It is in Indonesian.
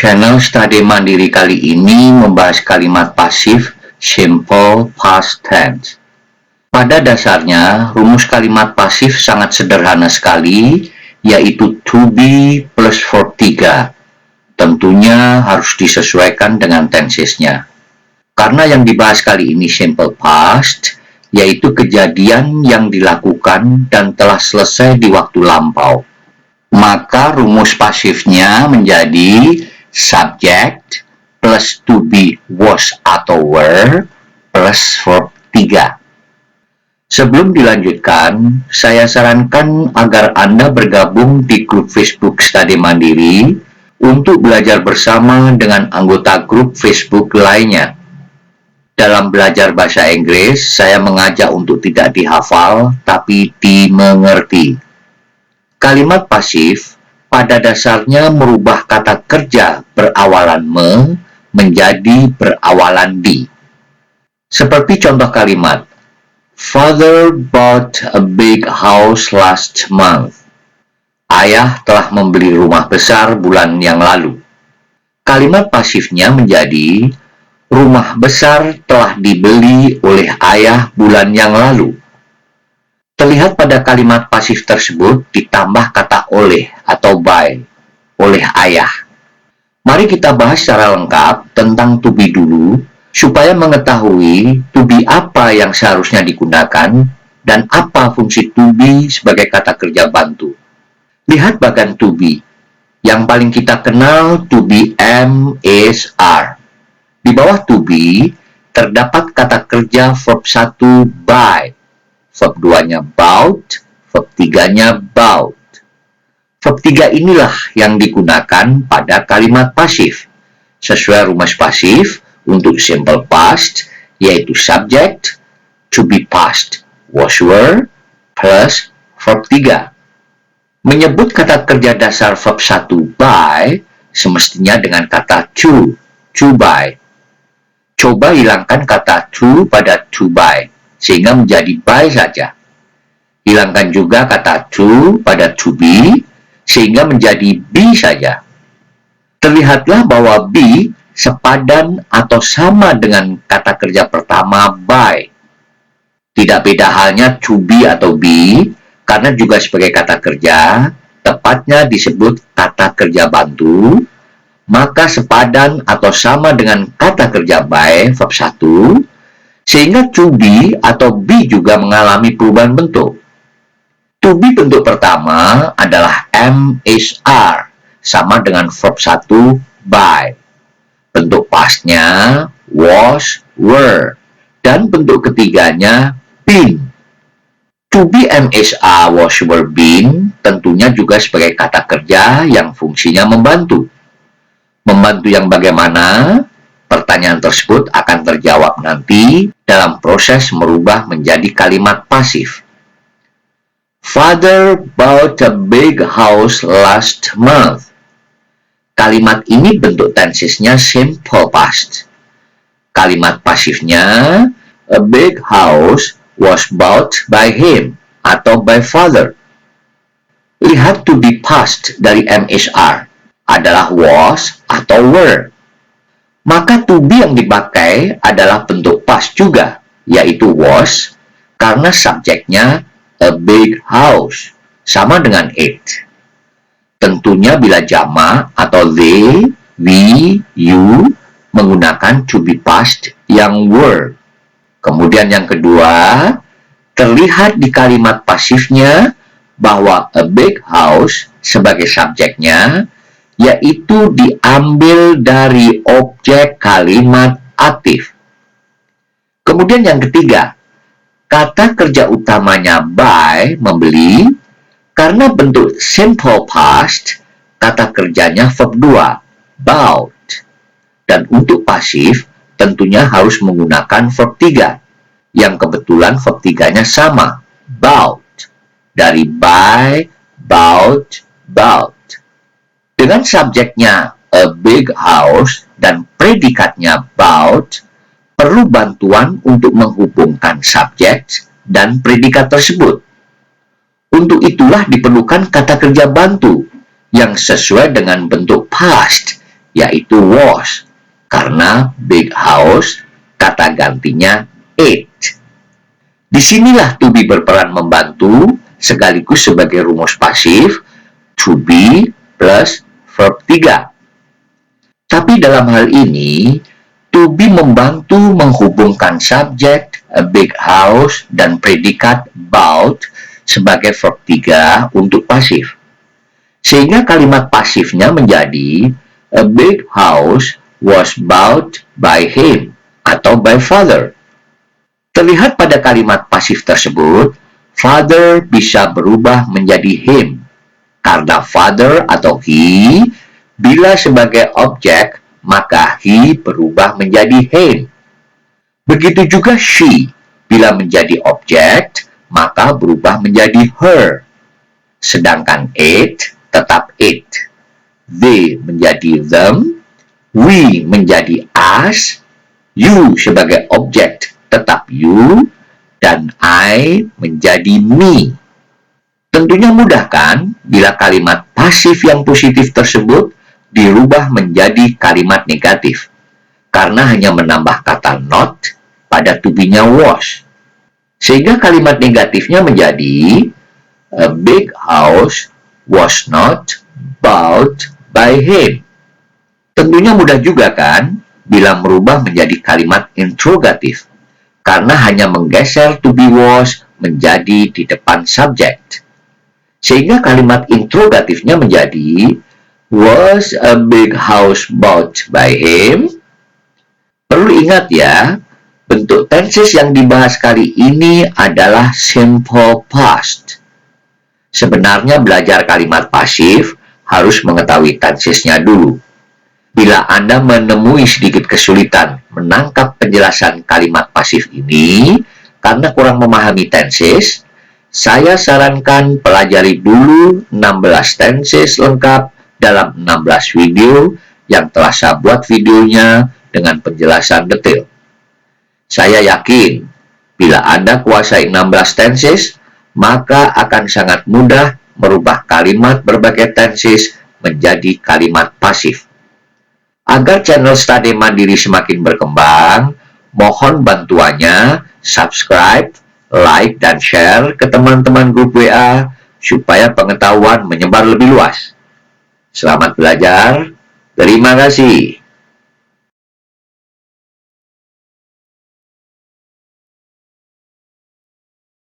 Channel Study Mandiri kali ini membahas kalimat pasif simple past tense. Pada dasarnya, rumus kalimat pasif sangat sederhana sekali, yaitu to be plus verb 3. Tentunya harus disesuaikan dengan tensesnya. Karena yang dibahas kali ini simple past, yaitu kejadian yang dilakukan dan telah selesai di waktu lampau. Maka rumus pasifnya menjadi subject plus to be was atau were plus verb 3. Sebelum dilanjutkan, saya sarankan agar Anda bergabung di grup Facebook Study Mandiri untuk belajar bersama dengan anggota grup Facebook lainnya. Dalam belajar bahasa Inggris, saya mengajak untuk tidak dihafal, tapi dimengerti. Kalimat pasif pada dasarnya merubah kata kerja berawalan me menjadi berawalan di. Seperti contoh kalimat, Father bought a big house last month. Ayah telah membeli rumah besar bulan yang lalu. Kalimat pasifnya menjadi, rumah besar telah dibeli oleh ayah bulan yang lalu. Terlihat pada kalimat pasif tersebut ditambah kata oleh atau by, oleh ayah. Mari kita bahas secara lengkap tentang to be dulu, supaya mengetahui to be apa yang seharusnya digunakan dan apa fungsi to be sebagai kata kerja bantu. Lihat bagian to be. Yang paling kita kenal to be am, is, are. Di bawah to be terdapat kata kerja verb 1 by, verb 2-nya bought, verb 3-nya bought. Verb 3 inilah yang digunakan pada kalimat pasif. Sesuai rumus pasif, untuk simple past, yaitu subject, to be past, was were, plus verb 3. Menyebut kata kerja dasar verb 1 by, semestinya dengan kata to by. Coba hilangkan kata to pada to by, sehingga menjadi by saja. Hilangkan juga kata to pada to be, sehingga menjadi be saja. Terlihatlah bahwa be sepadan atau sama dengan kata kerja pertama by. Tidak beda halnya to be atau be, karena juga sebagai kata kerja, tepatnya disebut kata kerja bantu, maka sepadan atau sama dengan kata kerja by, verb 1, sehingga to be atau be juga mengalami perubahan bentuk. To be bentuk pertama adalah am, is, are, sama dengan verb 1 by. Bentuk pastnya was, were, dan bentuk ketiganya been. To be, am, is, are, was, were, been tentunya juga sebagai kata kerja yang fungsinya membantu. Membantu yang bagaimana? Pertanyaan tersebut akan terjawab nanti dalam proses merubah menjadi kalimat pasif. Father bought a big house last month. Kalimat ini bentuk tensesnya simple past. Kalimat pasifnya, a big house was bought by him atau by father. Lihat to be past dari am, is, are adalah was atau were. Maka to be yang dipakai adalah bentuk past juga, yaitu was, karena subjeknya a big house, sama dengan it. Tentunya bila jamak atau they, we, you menggunakan to be past yang were. Kemudian yang kedua, terlihat di kalimat pasifnya bahwa a big house sebagai subjeknya, yaitu diambil dari objek kalimat aktif. Kemudian yang ketiga, kata kerja utamanya buy, membeli, karena bentuk simple past, kata kerjanya verb 2, bought. Dan untuk pasif, tentunya harus menggunakan verb 3, yang kebetulan verb 3-nya sama, bought. Dari buy, bought, bought. Dengan subjeknya a big house dan predikatnya bought, perlu bantuan untuk menghubungkan subjek dan predikat tersebut. Untuk itulah diperlukan kata kerja bantu yang sesuai dengan bentuk past, yaitu was, karena big house kata gantinya it. Disinilah to be berperan membantu sekaligus sebagai rumus pasif to be plus verb 3. Tapi dalam hal ini, to be membantu menghubungkan subjek, a big house, dan predikat bought sebagai verb 3 untuk pasif. Sehingga kalimat pasifnya menjadi a big house was bought by him atau by father. Terlihat pada kalimat pasif tersebut, father bisa berubah menjadi him, karena father atau he, bila sebagai objek, maka he berubah menjadi him. Begitu juga she, bila menjadi objek, maka berubah menjadi her. Sedangkan it, tetap it. They menjadi them, we menjadi us, you sebagai objek, tetap you, dan I menjadi me. Tentunya mudah kan bila kalimat pasif yang positif tersebut dirubah menjadi kalimat negatif, karena hanya menambah kata not pada to be-nya was. Sehingga kalimat negatifnya menjadi a big house was not bought by him. Tentunya mudah juga kan bila merubah menjadi kalimat interrogatif, karena hanya menggeser to be was menjadi di depan subjek. Sehingga kalimat interrogatifnya menjadi was a big house bought by him? Perlu ingat ya, bentuk tenses yang dibahas kali ini adalah simple past. Sebenarnya belajar kalimat pasif harus mengetahui tensesnya dulu. Bila Anda menemui sedikit kesulitan menangkap penjelasan kalimat pasif ini karena kurang memahami tenses, saya sarankan pelajari dulu 16 tenses lengkap dalam 16 video yang telah saya buat videonya dengan penjelasan detail. Saya yakin, bila Anda kuasai 16 tenses, maka akan sangat mudah merubah kalimat berbagai tenses menjadi kalimat pasif. Agar channel Study Mandiri semakin berkembang, mohon bantuannya subscribe, like, dan share ke teman-teman grup WA supaya pengetahuan menyebar lebih luas. Selamat belajar. Terima kasih.